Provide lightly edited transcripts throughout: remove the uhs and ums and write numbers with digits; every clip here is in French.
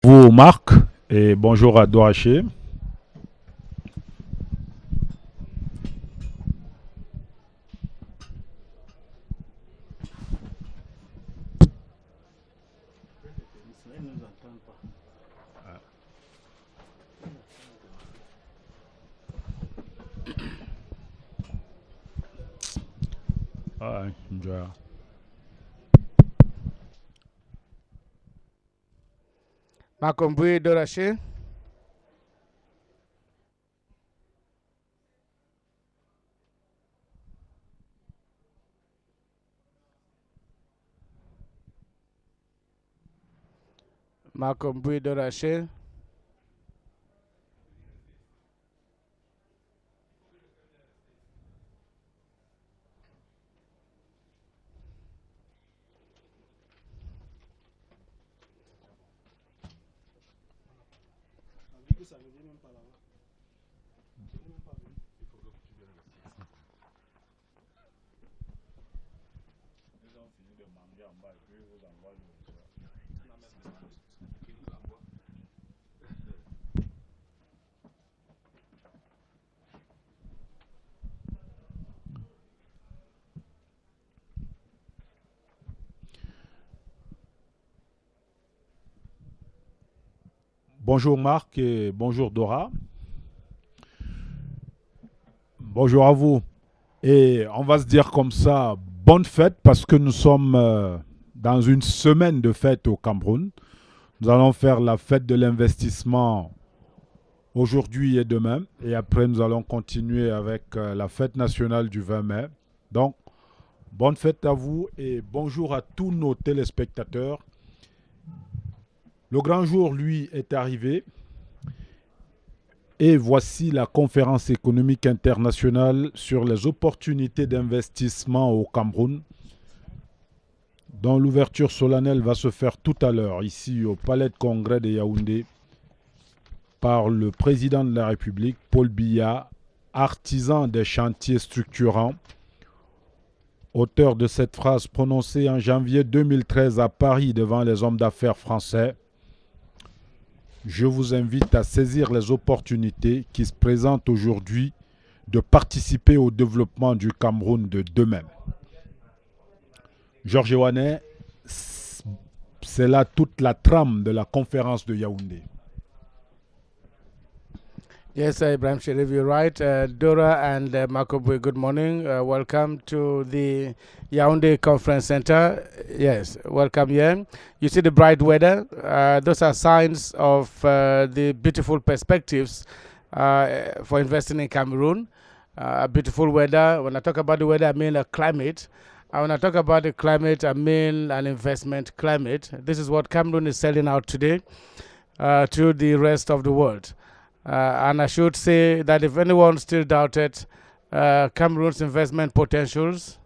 Bonjour Marc et bonjour à Doraché. Ah, Makombui Dorache. Makombui Dorache. bonjour Marc et bonjour Dora. Bonjour à vous. Et on va se dire comme ça, bonne fête parce que nous sommes dans une semaine de fête au Cameroun. Nous allons faire la fête de l'investissement aujourd'hui et demain. Et après, nous allons continuer avec la fête nationale du 20 mai. Donc, bonne fête à vous et bonjour à tous nos téléspectateurs. Le grand jour, lui, est arrivé. Et voici la conférence économique internationale sur les opportunités d'investissement au Cameroun, dont l'ouverture solennelle va se faire tout à l'heure, ici au Palais de Congrès de Yaoundé, par le président de la République, Paul Biya, artisan des chantiers structurants, auteur de cette phrase prononcée en janvier 2013 à Paris devant les hommes d'affaires français. Je vous invite à saisir les opportunités qui se présentent aujourd'hui de participer au développement du Cameroun de demain. Georges Ewanet, c'est là toute la trame de la conférence de Yaoundé. Yes, Ibrahim Sharif, you're right. Dora and Makombui, good morning. Welcome to the Yaoundé Conference Center. Yes, welcome here. You see the bright weather. Those are signs of the beautiful perspectives for investing in Cameroon. Beautiful weather. When I talk about the weather, I mean a climate. When I talk about the climate, I mean an investment climate. This is what Cameroon is selling out today to the rest of the world. And I should say that if anyone still doubted Cameroon's investment potentials,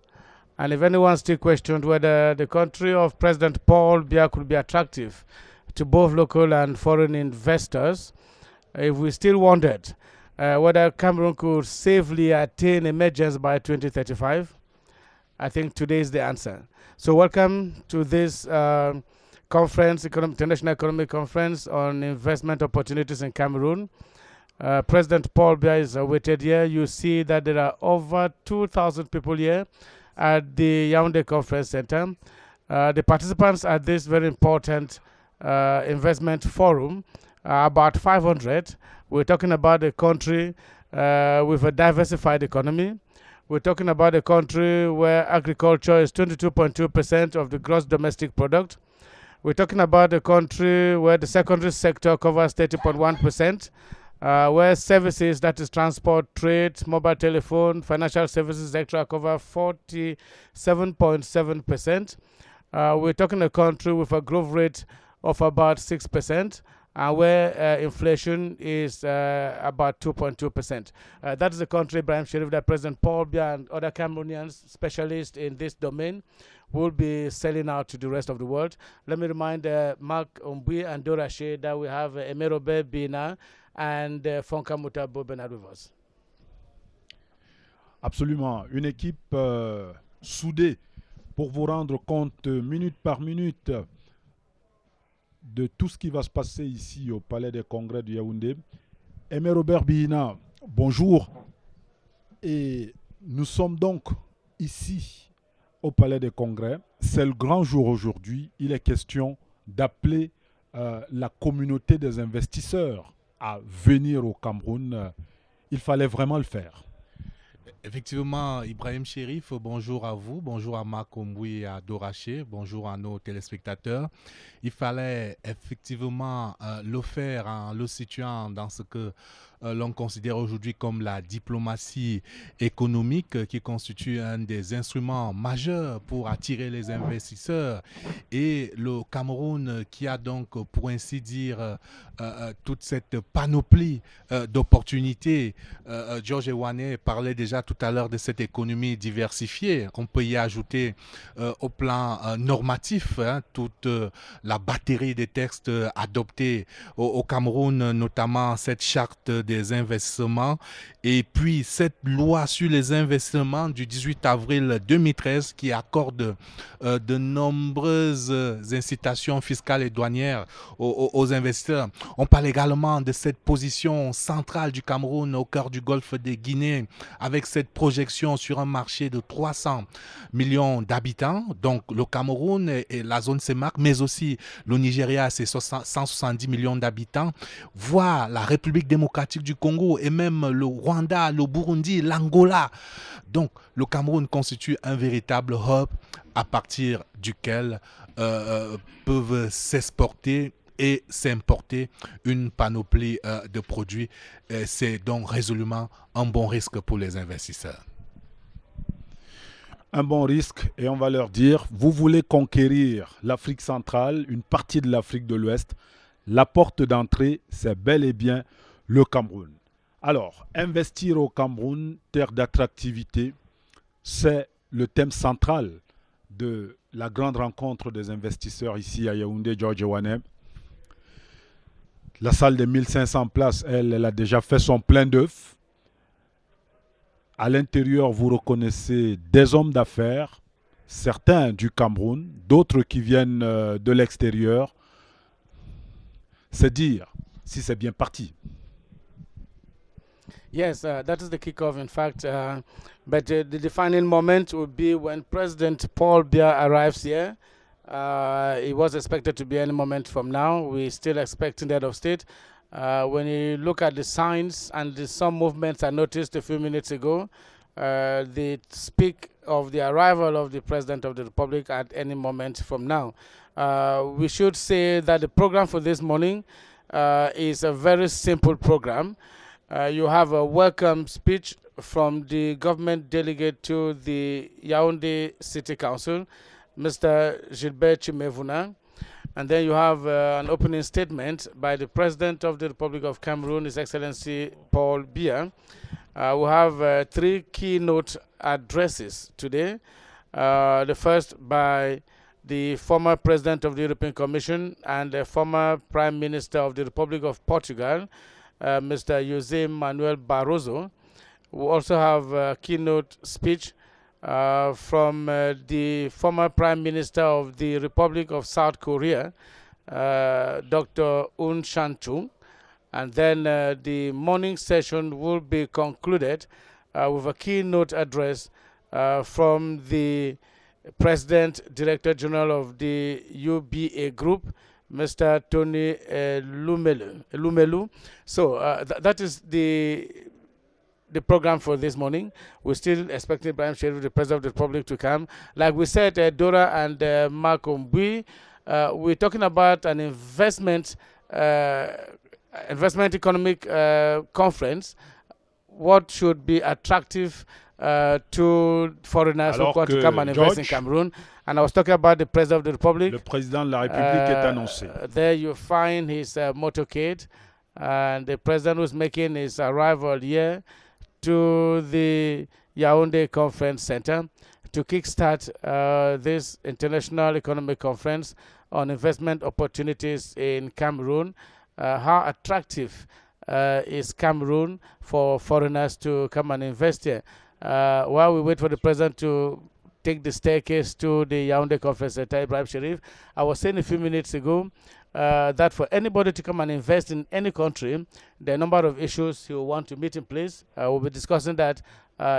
and if anyone still questioned whether the country of President Paul Biya could be attractive to both local and foreign investors, if we still wondered whether Cameroon could safely attain emergence by 2035, I think today is the answer. So welcome to this conference, International Economic Conference on Investment Opportunities in Cameroon. President Paul Biya is awaited here. You see that there are over 2,000 people here at the Yaoundé Conference Center. The participants at this very important investment forum are about 500. We're talking about a country with a diversified economy. We're talking about a country where agriculture is 22.2% of the gross domestic product. We're talking about a country where the secondary sector covers 30.1%, where services, that is transport, trade, mobile telephone, financial services, etc., cover 47.7%. We're talking a country with a growth rate of about 6%. Where inflation is about 2.2%. That is the country, Ibrahim Sharif, that President Paul Biya and other Cameroonians, specialists in this domain, will be selling out to the rest of the world. Let me remind Mark Ombui and Dora Shea that we have Emerobe Bina and Fonka Mutabo Bernard with us. Absolument. Une équipe soudée pour vous rendre compte minute par minute de tout ce qui va se passer ici au Palais des Congrès de Yaoundé. Aimé Robert Bihina, bonjour. Et nous sommes donc ici au Palais des Congrès. C'est le grand jour aujourd'hui. Il est question d'appeler la communauté des investisseurs à venir au Cameroun. Il fallait vraiment le faire. Effectivement, Ibrahim Chérif, bonjour à vous, bonjour à Marc Omboui et à Doraché, bonjour à nos téléspectateurs. Il fallait effectivement le faire en le situant dans ce que l'on considère aujourd'hui comme la diplomatie économique qui constitue un des instruments majeurs pour attirer les investisseurs. Et le Cameroun qui a donc, pour ainsi dire, toute cette panoplie d'opportunités. Georges Ewane parlait déjà tout à l'heure de cette économie diversifiée. On peut y ajouter au plan normatif toute la batterie des textes adoptés au Cameroun, notamment cette charte des investissements et puis cette loi sur les investissements du 18 avril 2013 qui accorde de nombreuses incitations fiscales et douanières aux investisseurs. On parle également de cette position centrale du Cameroun au cœur du golfe de Guinée avec cette projection sur un marché de 300 millions d'habitants. Donc le Cameroun et la zone CEMAC, mais aussi le Nigeria, c'est 170 millions d'habitants, voire la République démocratique du Congo et même le Rwanda, le Burundi, l'Angola. Donc le Cameroun constitue un véritable hub à partir duquel peuvent s'exporter et s'importer une panoplie de produits. C'est donc résolument un bon risque pour les investisseurs. Un bon risque, et on va leur dire, vous voulez conquérir l'Afrique centrale, une partie de l'Afrique de l'Ouest, la porte d'entrée, c'est bel et bien le Cameroun. Alors, investir au Cameroun, terre d'attractivité, c'est le thème central de la grande rencontre des investisseurs ici à Yaoundé, Georges Ewane. La salle des 1500 places, elle a déjà fait son plein d'œufs. À l'intérieur, vous reconnaissez des hommes d'affaires, certains du Cameroun, d'autres qui viennent de l'extérieur. C'est dire si c'est bien parti. Yes, that is the kickoff, in fact. But the defining moment will be when President Paul Biya arrives here. It was expected to be any moment from now. We're still expecting the head of state. When you look at the signs and some movements I noticed a few minutes ago, they speak of the arrival of the President of the Republic at any moment from now. We should say that the program for this morning is a very simple program. You have a welcome speech from the government delegate to the Yaoundé City Council, Mr. Gilbert Chimevuna. And then you have an opening statement by the President of the Republic of Cameroon, His Excellency Paul Biya. We have three keynote addresses today. The first by the former President of the European Commission and the former Prime Minister of the Republic of Portugal, Mr. José Manuel Barroso. We also have a keynote speech from the former Prime Minister of the Republic of South Korea, Dr. Yoon Shan-chung. And then the morning session will be concluded with a keynote address from the President, Director General of the UBA Group, Mr. Tony Lumelu. So that is the program for this morning. We're still expecting Ibrahim Chérif, the President of the Republic, to come. Like we said, Dora and Marc Omboui, we're talking about an investment economic conference. What should be attractive to foreigners who want to come and invest in Cameroon? And I was talking about the President of the Republic. Le Président de la République est annoncé. There you find his motorcade, and the President was making his arrival here to the Yaoundé Conference Center to kickstart this International Economic Conference on investment opportunities in Cameroon. How attractive is Cameroon for foreigners to come and invest here? While we wait for the President to take the staircase to the Yaoundé Conference Center, Ibrahim Chérif, I was saying a few minutes ago, that for anybody to come and invest in any country, there are a number of issues you want to meet in place. We'll be discussing that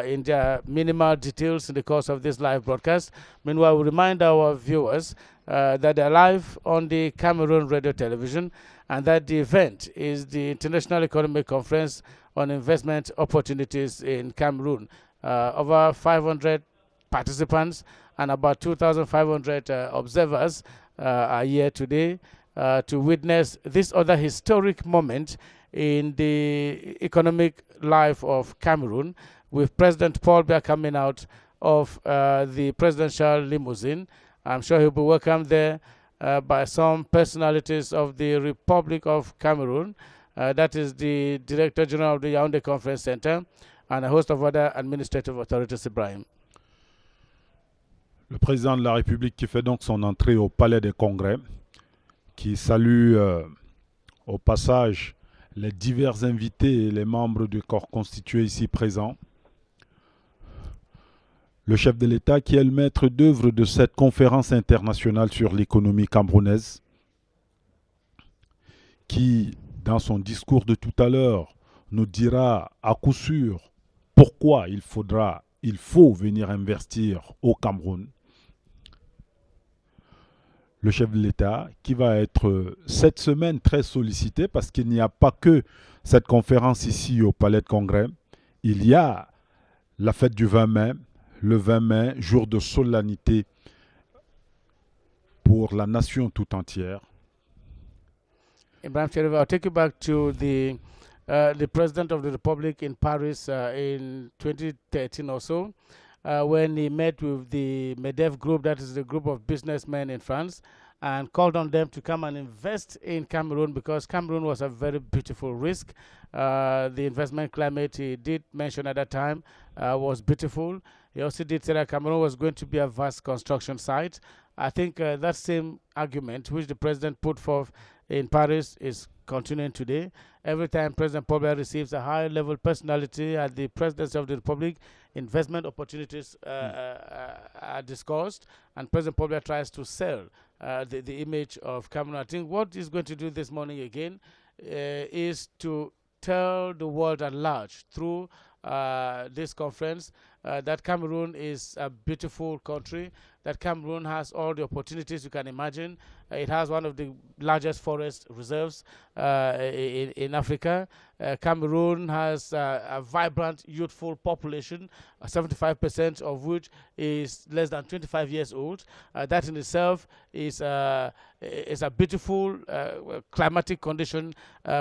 in the minimal details in the course of this live broadcast. Meanwhile, we remind our viewers that they're live on the Cameroon Radio Television, and that the event is the International Economic Conference on Investment Opportunities in Cameroon. Over 500 participants and about 2,500 observers are here today to witness this other historic moment in the economic life of Cameroon, with President Paul Biya coming out of the presidential limousine. I'm sure he'll be welcomed there by some personalities of the Republic of Cameroon. That is the Director General of the Yaoundé Conference Center and a host of other administrative authorities, Ibrahim. Le président de la République qui fait donc son entrée au Palais des Congrès, qui salue au passage les divers invités et les membres du corps constitué ici présents. Le chef de l'État qui est le maître d'œuvre de cette conférence internationale sur l'économie camerounaise, qui, dans son discours de tout à l'heure, nous dira à coup sûr pourquoi il faut venir investir au Cameroun. Le chef de l'État qui va être cette semaine très sollicité parce qu'il n'y a pas que cette conférence ici au Palais de Congrès. Il y a la fête du 20 mai, le 20 mai, jour de solennité pour la nation tout entière. Ibrahim Cherif, I'll take you back to the President of the Republic in Paris in 2013 or so, when he met with the MEDEF group, that is the group of businessmen in France, and called on them to come and invest in Cameroon because Cameroon was a very beautiful risk. The investment climate, he did mention at that time, was beautiful. He also did say that Cameroon was going to be a vast construction site. I think that same argument which the president put forth in Paris is continuing today. Every time President Paul Biya receives a high-level personality at the presidency of the Republic, investment opportunities are discussed, and President Paul Biya tries to sell the image of Cameroon. I think what he's going to do this morning again is to tell the world at large through this conference that Cameroon is a beautiful country, that Cameroon has all the opportunities you can imagine. It has one of the largest forest reserves in Africa. Cameroon has a vibrant, youthful population, 75% of which is less than 25 years old. That in itself is a beautiful climatic condition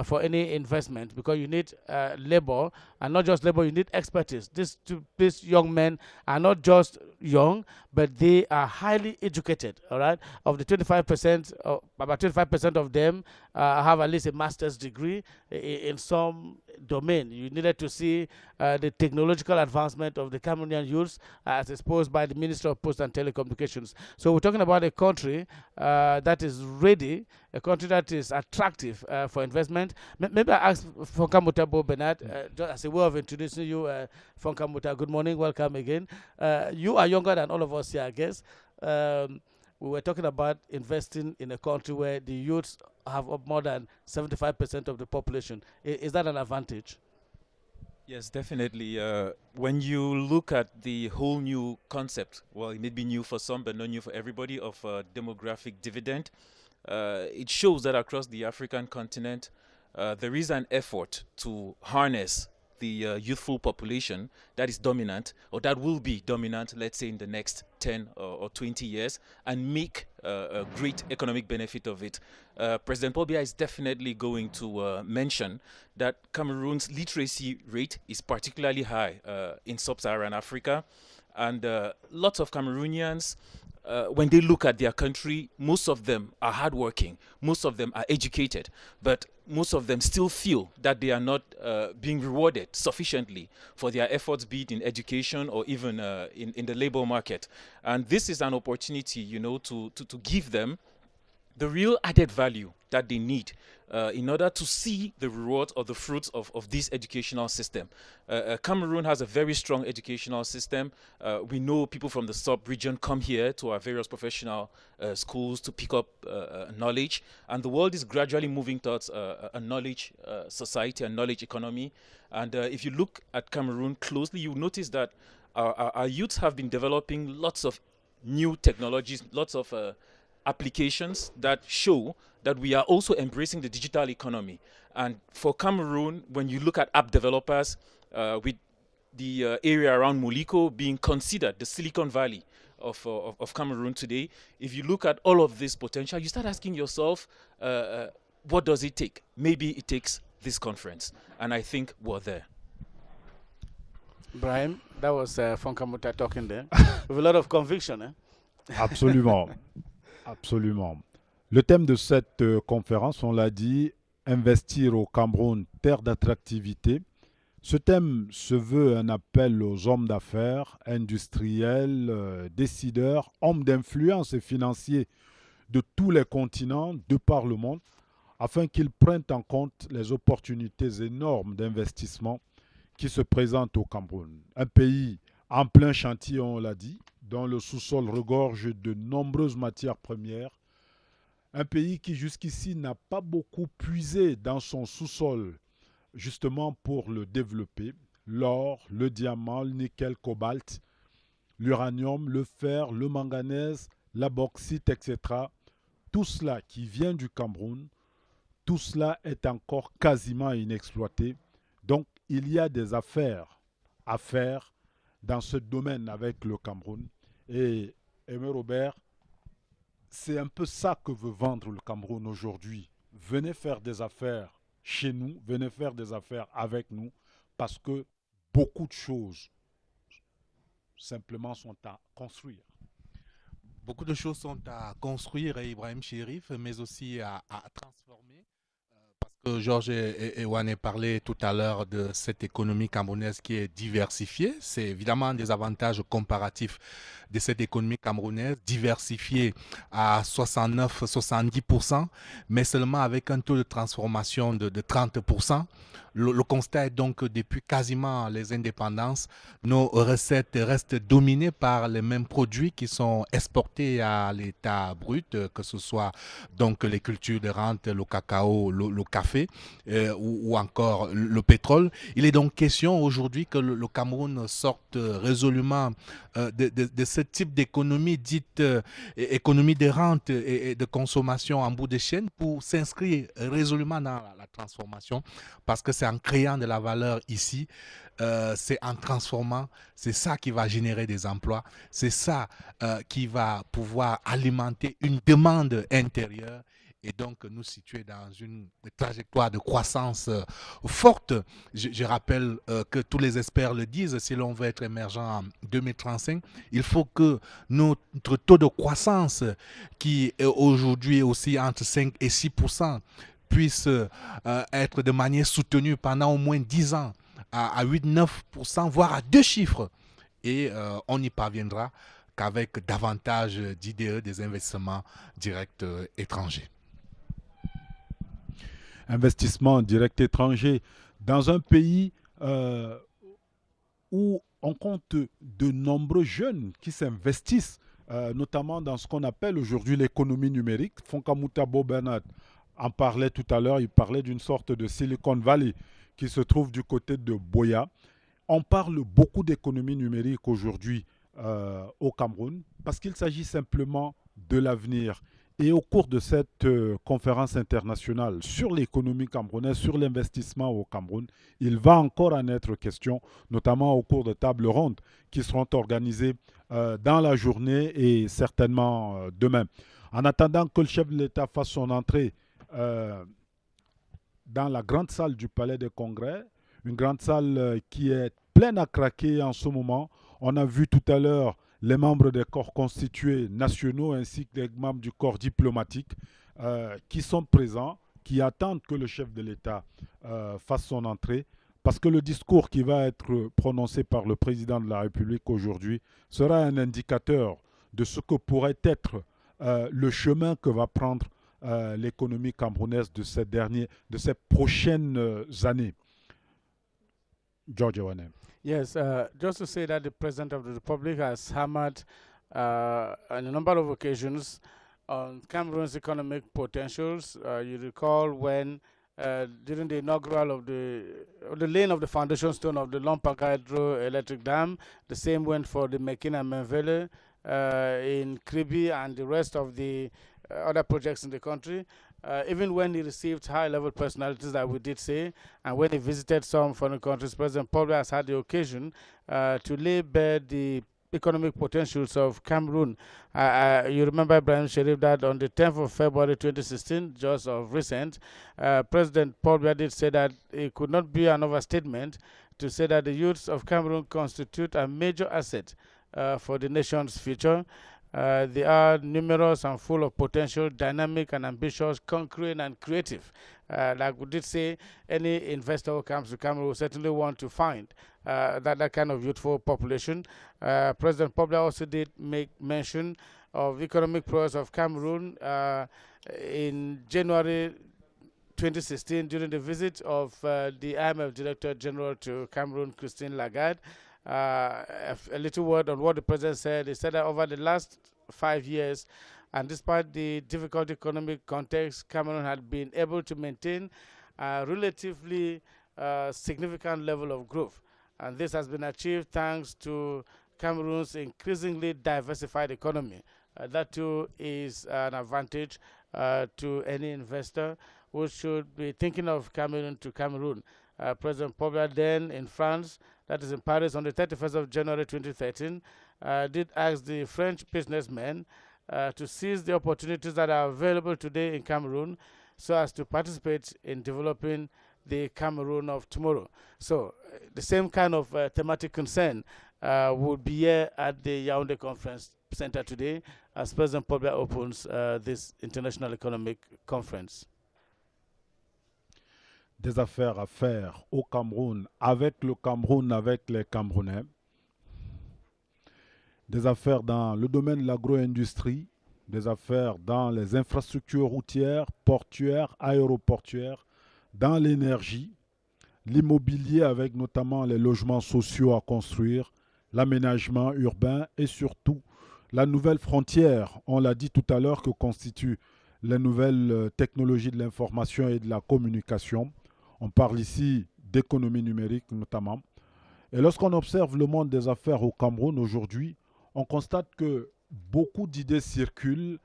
for any investment, because you need labor, and not just labor, you need expertise. These young men are not just young, but they are highly educated, all right? Of the 25%, about 25% of them have at least a master's degree in some domain. You needed to see the technological advancement of the Cameroonian youths as exposed by the Minister of Post and Telecommunications. So we're talking about a country that is ready, a country that is attractive for investment. Maybe I ask Fonka Mutabo Bernard, just as a way of introducing you, Fonka Muta, good morning, welcome again. You are younger than all of us here, I guess. We were talking about investing in a country where the youths have more than 75% of the population. Is that an advantage? Yes, definitely. When you look at the whole new concept, well, it may be new for some, but not new for everybody, of demographic dividend, it shows that across the African continent, there is an effort to harness the youthful population that is dominant, or that will be dominant, let's say in the next 10 or 20 years, and make a great economic benefit of it. President Paul Biya is definitely going to mention that Cameroon's literacy rate is particularly high in sub-Saharan Africa, and lots of Cameroonians, when they look at their country, most of them are hardworking, most of them are educated, but most of them still feel that they are not being rewarded sufficiently for their efforts, be it in education or even in the labor market. And this is an opportunity, you know, to give them the real added value that they need in order to see the rewards or the fruits of this educational system. Cameroon has a very strong educational system. We know people from the sub-region come here to our various professional schools to pick up knowledge, and the world is gradually moving towards a knowledge society, a knowledge economy. And if you look at Cameroon closely, you notice that our youths have been developing lots of new technologies, lots of applications that show that we are also embracing the digital economy. And for Cameroon, when you look at app developers, with the area around Moliko being considered the Silicon Valley of Cameroon today, if you look at all of this potential, you start asking yourself, what does it take? Maybe it takes this conference. And I think we're there. Brian, that was Fonkamuta talking there with a lot of conviction. Absolument. Absolument. Le thème de cette conférence, on l'a dit, investir au Cameroun, terre d'attractivité. Ce thème se veut un appel aux hommes d'affaires, industriels, décideurs, hommes d'influence et financiers de tous les continents, de par le monde, afin qu'ils prennent en compte les opportunités énormes d'investissement qui se présentent au Cameroun. Un pays en plein chantier, on l'a dit, dont le sous-sol regorge de nombreuses matières premières. Un pays qui jusqu'ici n'a pas beaucoup puisé dans son sous-sol justement pour le développer. L'or, le diamant, le nickel, cobalt, l'uranium, le fer, le manganèse, la bauxite, etc. Tout cela qui vient du Cameroun, tout cela est encore quasiment inexploité. Donc il y a des affaires à faire dans ce domaine avec le Cameroun. Et Aimé Robert, c'est un peu ça que veut vendre le Cameroun aujourd'hui. Venez faire des affaires chez nous, venez faire des affaires avec nous, parce que beaucoup de choses simplement sont à construire. Beaucoup de choses sont à construire, Ibrahim Chérif, mais aussi à transformer. Parce que Georges et Wane parlaient tout à l'heure de cette économie camerounaise qui est diversifiée. C'est évidemment un des avantages comparatifs de cette économie camerounaise, diversifiée à 69-70%, mais seulement avec un taux de transformation de 30%. Le constat est donc que depuis quasiment les indépendances, nos recettes restent dominées par les mêmes produits qui sont exportés à l'état brut, que ce soit donc les cultures de rente, le cacao, le café ou encore le pétrole. Il est donc question aujourd'hui que le Cameroun sorte résolument de ce type d'économie dite économie de rente et de consommation en bout de chaîne pour s'inscrire résolument dans la transformation, parce que c'est en créant de la valeur ici, c'est en transformant, c'est ça qui va générer des emplois, c'est ça qui va pouvoir alimenter une demande intérieure et donc nous situer dans une trajectoire de croissance forte. Je rappelle que tous les experts le disent, si l'on veut être émergent en 2035, il faut que notre taux de croissance, qui est aujourd'hui aussi entre 5 et 6%, puisse être de manière soutenue pendant au moins 10 ans à 8-9%, voire à 2 chiffres. Et on n'y parviendra qu'avec davantage d'IDE, des investissements directs étrangers. Investissement direct étranger dans un pays où on compte de nombreux jeunes qui s'investissent, notamment dans ce qu'on appelle aujourd'hui l'économie numérique. Fonkamuta Bernard en parlait tout à l'heure, il parlait d'une sorte de Silicon Valley qui se trouve du côté de Boya. On parle beaucoup d'économie numérique aujourd'hui au Cameroun parce qu'il s'agit simplement de l'avenir. Et au cours de cette conférence internationale sur l'économie camerounaise, sur l'investissement au Cameroun, il va encore en être question, notamment au cours de tables rondes qui seront organisées dans la journée et certainement demain. En attendant que le chef de l'État fasse son entrée dans la grande salle du Palais des Congrès, une grande salle qui est pleine à craquer en ce moment. On a vu tout à l'heure les membres des corps constitués nationaux ainsi que les membres du corps diplomatique qui sont présents, qui attendent que le chef de l'État fasse son entrée, parce que le discours qui va être prononcé par le président de la République aujourd'hui sera un indicateur de ce que pourrait être le chemin que va prendre l'économie camerounaise de ces prochaines années. George Ewane. Yes, just to say that the President of the Republic has hammered on a number of occasions on Cameroon's economic potentials. You recall when during the inaugural of the laying of the foundation stone of the Lompaka hydroelectric dam, the same went for the Mekina Menvele in Kribi and the rest of the other projects in the country. Even when he received high-level personalities that we did say, and when he visited some foreign countries, President Paul has had the occasion to lay bare the economic potentials of Cameroon. You remember, Ibrahim Sherif, that on the 10th of February 2016, just of recent, President Paul Biya did say that it could not be an overstatement to say that the youths of Cameroon constitute a major asset for the nation's future. They are numerous and full of potential, dynamic and ambitious, conquering and creative. Like we did say, any investor who comes to Cameroon will certainly want to find that kind of youthful population. President Pobla also did make mention of economic progress of Cameroon in January 2016 during the visit of the IMF Director General to Cameroon, Christine Lagarde. A little word on what the president said. He said that over the last 5 years, and despite the difficult economic context, Cameroon had been able to maintain a relatively significant level of growth. And this has been achieved thanks to Cameroon's increasingly diversified economy. That too is an advantage to any investor who should be thinking of Cameroon to Cameroon. President Pobla then in France, that is in Paris, on the 31st of January 2013, did ask the French businessmen to seize the opportunities that are available today in Cameroon so as to participate in developing the Cameroon of tomorrow. So the same kind of thematic concern will be here at the Yaoundé Conference Center today as President Pobla opens this International Economic Conference. Des affaires à faire au Cameroun, avec les Camerounais. Des affaires dans le domaine de l'agro-industrie, des affaires dans les infrastructures routières, portuaires, aéroportuaires, dans l'énergie, l'immobilier avec notamment les logements sociaux à construire, l'aménagement urbain et surtout la nouvelle frontière, on l'a dit tout à l'heure, que constituent les nouvelles technologies de l'information et de la communication. On parle ici d'économie numérique notamment. Et lorsqu'on observe le monde des affaires au Cameroun aujourd'hui, on constate que beaucoup d'idées circulent,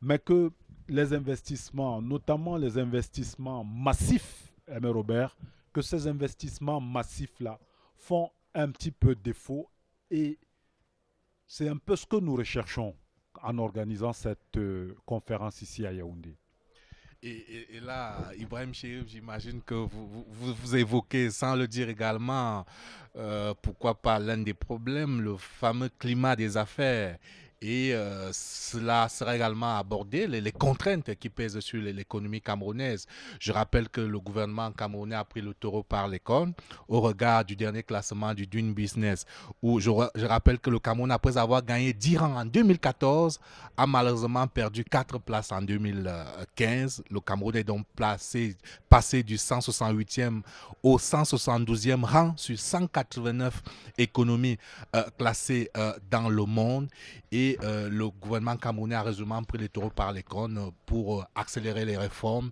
mais que les investissements, notamment les investissements massifs, Aimé Robert, que ces investissements massifs-là font un petit peu défaut. Et c'est un peu ce que nous recherchons en organisant cette conférence ici à Yaoundé. Et là, Ibrahim Chérif, j'imagine que vous évoquez, sans le dire également, pourquoi pas l'un des problèmes, le fameux climat des affaires. Et cela sera également abordé, les contraintes qui pèsent sur l'économie camerounaise. Je rappelle que le gouvernement camerounais a pris le taureau par les cornes au regard du dernier classement du Doing Business, où je rappelle que le Cameroun, après avoir gagné 10 rangs en 2014, a malheureusement perdu 4 places en 2015. Le Cameroun est donc passé du 168e au 172e rang sur 189 économies classées dans le monde. Et le gouvernement camerounais a résolument pris les taureaux par les cornes pour accélérer les réformes.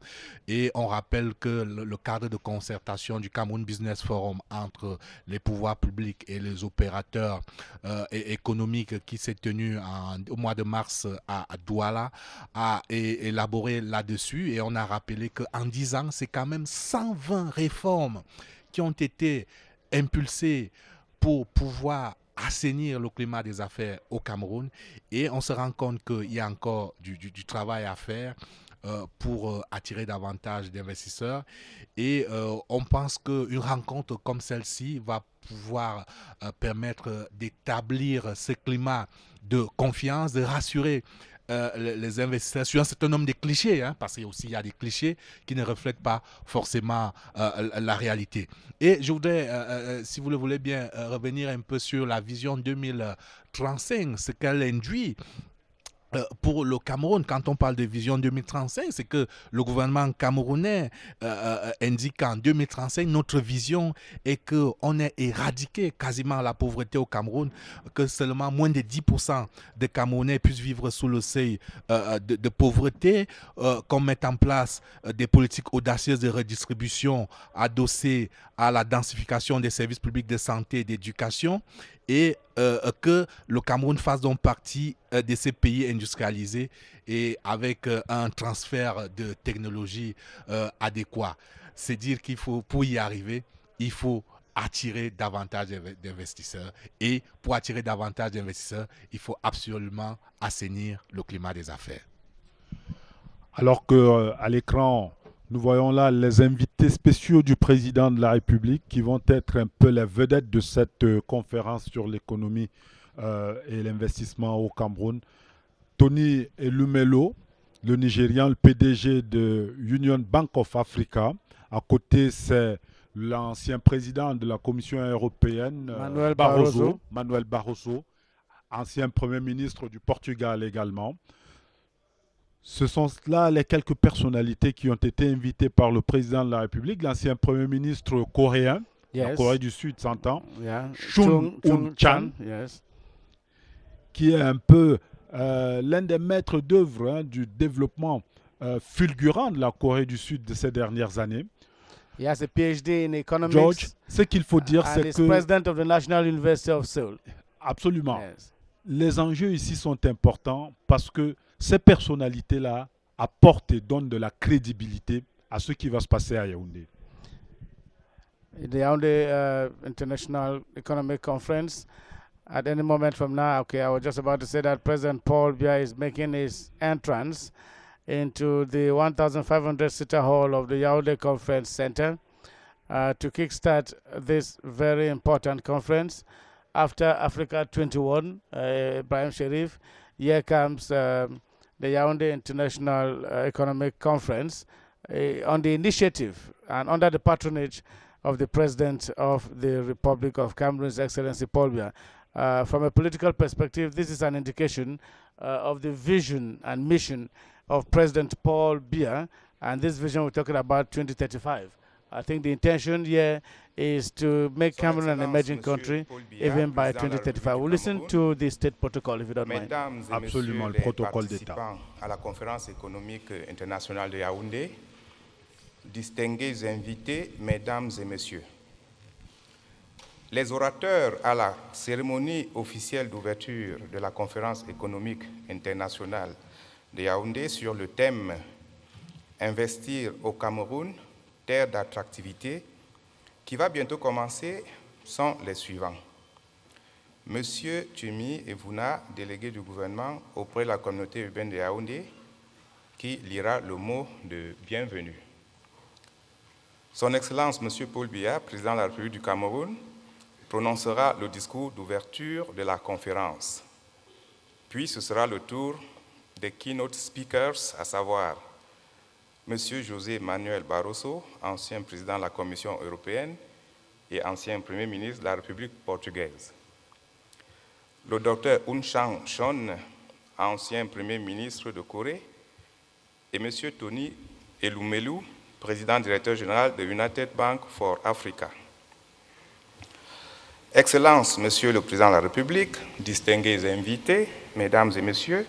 Et on rappelle que le cadre de concertation du Cameroun Business Forum entre les pouvoirs publics et les opérateurs économiques qui s'est tenu au mois de mars à Douala a élaboré là-dessus. Et on a rappelé qu'en 10 ans, c'est quand même 120 réformes qui ont été impulsées pour pouvoir assainir le climat des affaires au Cameroun. Et on se rend compte qu'il y a encore du travail à faire pour attirer davantage d'investisseurs. Et on pense qu'une rencontre comme celle-ci va pouvoir permettre d'établir ce climat de confiance, de rassurer les investisseurs sur un certain nombre de clichés, parce qu'il y a des clichés qui ne reflètent pas forcément la réalité. Et je voudrais, si vous le voulez bien, revenir un peu sur la vision 2035, ce qu'elle induit. pour le Cameroun, quand on parle de vision 2035, c'est que le gouvernement camerounais indique qu'en 2035, notre vision est qu'on ait éradiqué quasiment la pauvreté au Cameroun, que seulement moins de 10% des Camerounais puissent vivre sous le seuil de pauvreté, qu'on mette en place des politiques audacieuses de redistribution adossées à la densification des services publics de santé et d'éducation, et que le Cameroun fasse donc partie de ces pays industrialisés et avec un transfert de technologie adéquat. C'est dire qu'il faut, pour y arriver, il faut attirer davantage d'investisseurs. Et pour attirer davantage d'investisseurs, il faut absolument assainir le climat des affaires. Alors qu'à l'écran, nous voyons là les invités spéciaux du président de la République qui vont être un peu les vedettes de cette conférence sur l'économie et l'investissement au Cameroun. Tony Elumelu, le Nigérian, le PDG de Union Bank of Africa. À côté, c'est l'ancien président de la Commission européenne, Manuel Barroso, ancien Premier ministre du Portugal également. Ce sont là les quelques personnalités qui ont été invitées par le président de la République, l'ancien Premier ministre coréen, la Corée du Sud s'entend, Chung Un-chan, qui est un peu l'un des maîtres d'œuvre du développement fulgurant de la Corée du Sud de ces dernières années. He has a PhD in economics. George, ce qu'il faut dire, c'est que... president of the National University of Seoul. Absolument. Yes. Les enjeux ici sont importants parce que ces personnalités-là apportent et donnent de la crédibilité à ce qui va se passer à Yaoundé. The Yaoundé International Economic Conference, at any moment from now, okay, I was just about to say that President Paul Biya is making his entrance into the 1,500-seater hall of the Yaoundé Conference Center to kickstart this very important conference. After Africa 21, Ibrahim Sherif, here comes the Yaoundé International Economic Conference on the initiative and under the patronage of the President of the Republic of Cameroon, His Excellency Paul Biya. From a political perspective, this is an indication of the vision and mission of President Paul Biya, and this vision we're talking about 2035. I think the intention here is to make Cameroon an emerging country even by 2035. We'll listen to the state protocol if you don't mind. Absolument, le protocole d'État. À la conférence économique internationale de Yaoundé, distingués invités, mesdames et messieurs. Les orateurs à la cérémonie officielle d'ouverture de la conférence économique internationale de Yaoundé sur le thème « Investir au Cameroun, terre d'attractivité » qui va bientôt commencer sont les suivants. Monsieur Tumi Evuna, délégué du gouvernement auprès de la communauté urbaine de Yaoundé, qui lira le mot de bienvenue. Son Excellence Monsieur Paul Biya, président de la République du Cameroun, prononcera le discours d'ouverture de la conférence. Puis ce sera le tour des keynote speakers, à savoir M. José Manuel Barroso, ancien président de la Commission européenne et ancien Premier ministre de la République portugaise. Le Dr Un-chan Chon, ancien Premier ministre de Corée, et M. Tony Elumelu, président directeur général de United Bank for Africa. Excellences, Monsieur le Président de la République, distingués invités, Mesdames et Messieurs,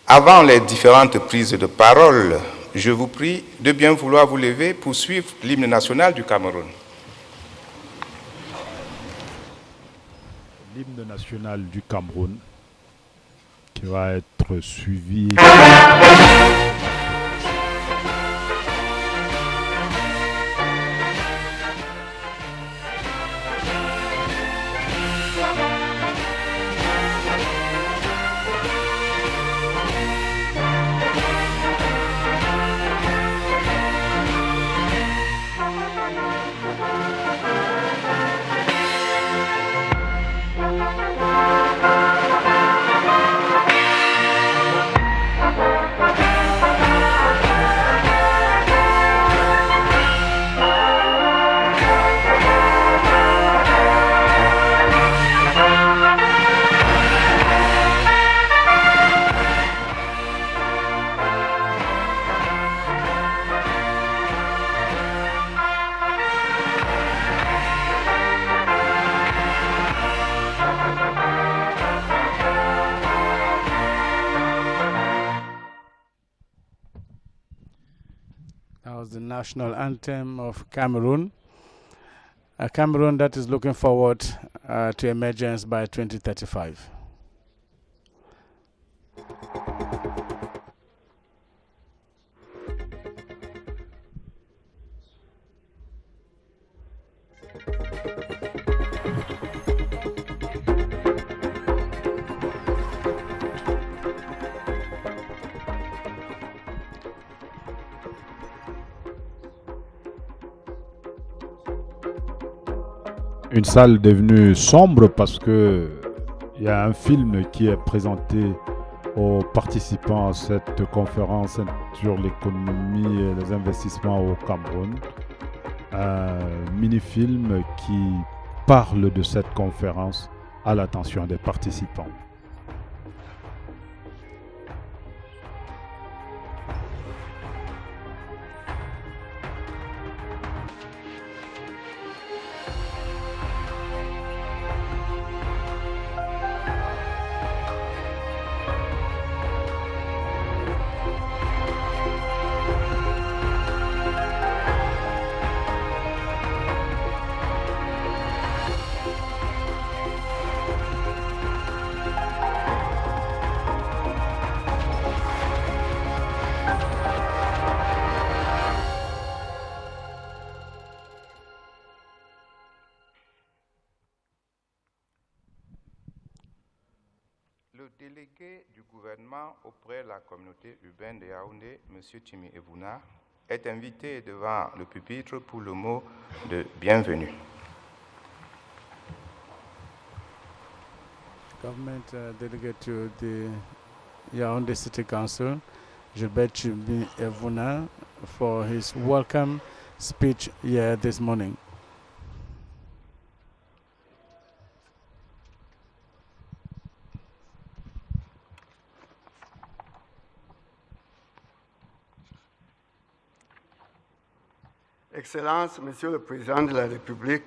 avant les différentes prises de parole, je vous prie de bien vouloir vous lever pour suivre l'hymne national du Cameroun. L'hymne national du Cameroun qui va être suivi. national anthem of Cameroon. A Cameroon that is looking forward to emergence by 2035. Une salle devenue sombre parce que il y a un film qui est présenté aux participants à cette conférence sur l'économie et les investissements au Cameroun. Un mini-film qui parle de cette conférence à l'attention des participants. Le délégué du gouvernement auprès de la communauté urbaine de Yaoundé, M. Timi Evouna, est invité devant le pupitre pour le mot de bienvenue. Government delegate to the Yaoundé City Council, Gilbert Timi Evouna, for his welcome speech here this morning. Excellences, Monsieur le Président de la République,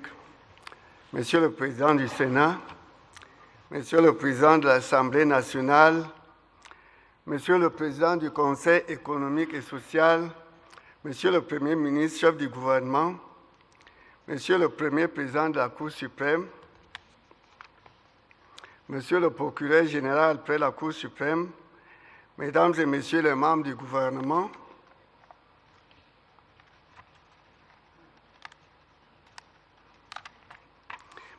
Monsieur le Président du Sénat, Monsieur le Président de l'Assemblée nationale, Monsieur le Président du Conseil économique et social, Monsieur le Premier ministre, chef du gouvernement, Monsieur le Premier Président de la Cour suprême, Monsieur le Procureur général près la Cour suprême, Mesdames et Messieurs les membres du gouvernement,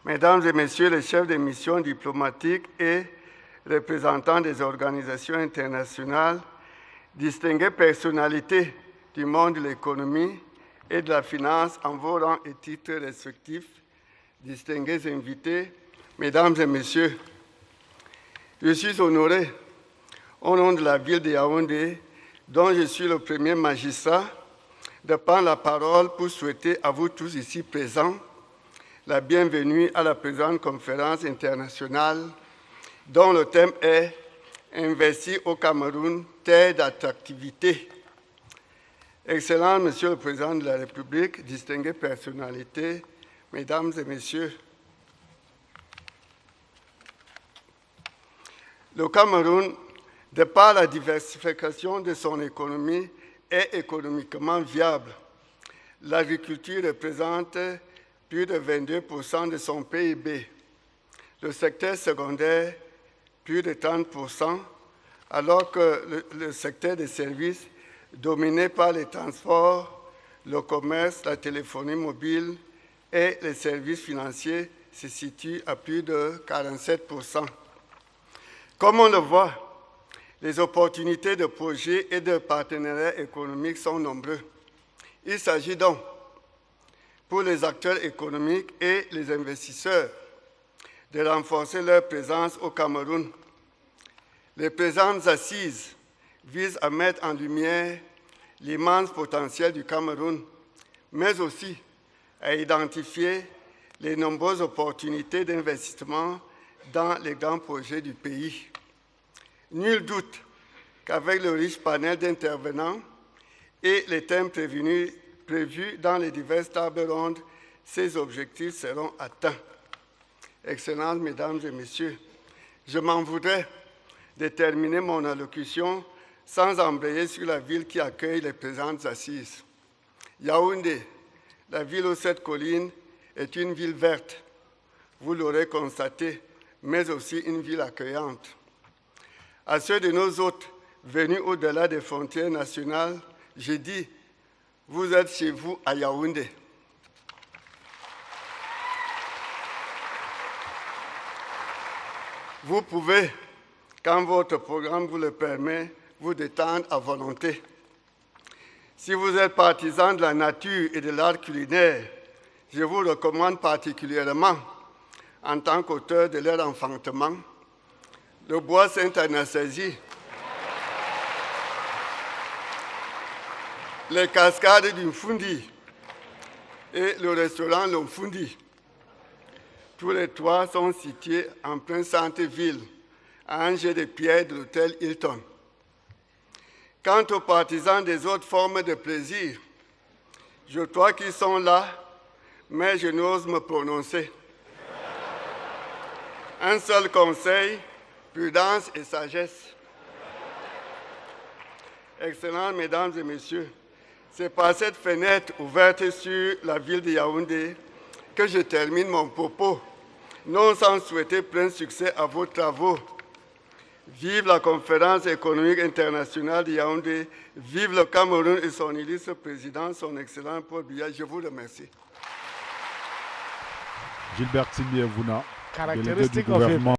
Mesdames et Messieurs les chefs de mission diplomatiques et représentants des organisations internationales, distinguées personnalités du monde de l'économie et de la finance en vos rangs et titres respectifs, distingués invités, Mesdames et Messieurs, je suis honoré au nom de la ville de Yaoundé, dont je suis le premier magistrat, de prendre la parole pour souhaiter à vous tous ici présents la bienvenue à la présente conférence internationale dont le thème est « Investir au Cameroun, terre d'attractivité ». Excellent Monsieur le Président de la République, distinguées personnalités, Mesdames et Messieurs, le Cameroun, de par la diversification de son économie, est économiquement viable. L'agriculture représente plus de 22% de son PIB. Le secteur secondaire, plus de 30%, alors que le secteur des services, dominé par les transports, le commerce, la téléphonie mobile et les services financiers, se situe à plus de 47%. Comme on le voit, les opportunités de projets et de partenariats économiques sont nombreux. Il s'agit donc, pour les acteurs économiques et les investisseurs, de renforcer leur présence au Cameroun. Les présentes assises visent à mettre en lumière l'immense potentiel du Cameroun, mais aussi à identifier les nombreuses opportunités d'investissement dans les grands projets du pays. Nul doute qu'avec le riche panel d'intervenants et les thèmes prévus dans les diverses tables rondes, ces objectifs seront atteints. Excellences, Mesdames et Messieurs, je m'en voudrais de terminer mon allocution sans embrayer sur la ville qui accueille les présentes assises. Yaoundé, la ville aux 7 collines, est une ville verte, vous l'aurez constaté, mais aussi une ville accueillante. À ceux de nos hôtes venus au-delà des frontières nationales, j'ai dit, vous êtes chez vous à Yaoundé. Vous pouvez, quand votre programme vous le permet, vous détendre à volonté. Si vous êtes partisan de la nature et de l'art culinaire, je vous recommande particulièrement, en tant qu'auteur de leur enfantement, le bois Sainte-Anastasie, les cascades du Mfundi et le restaurant Le Mfundi. Tous les trois sont situés en plein centre-ville, à un jet de pierre de l'hôtel Hilton. Quant aux partisans des autres formes de plaisir, je crois qu'ils sont là, mais je n'ose me prononcer. Un seul conseil, prudence et sagesse. Excellences Mesdames et Messieurs, c'est par cette fenêtre ouverte sur la ville de Yaoundé que je termine mon propos, non sans souhaiter plein succès à vos travaux. Vive la conférence économique internationale de Yaoundé, vive le Cameroun et son illustre président, son excellent Paul Biya. Je vous remercie. Gilbert Simier-Vouna, délégué du Characteristic of him. gouvernement.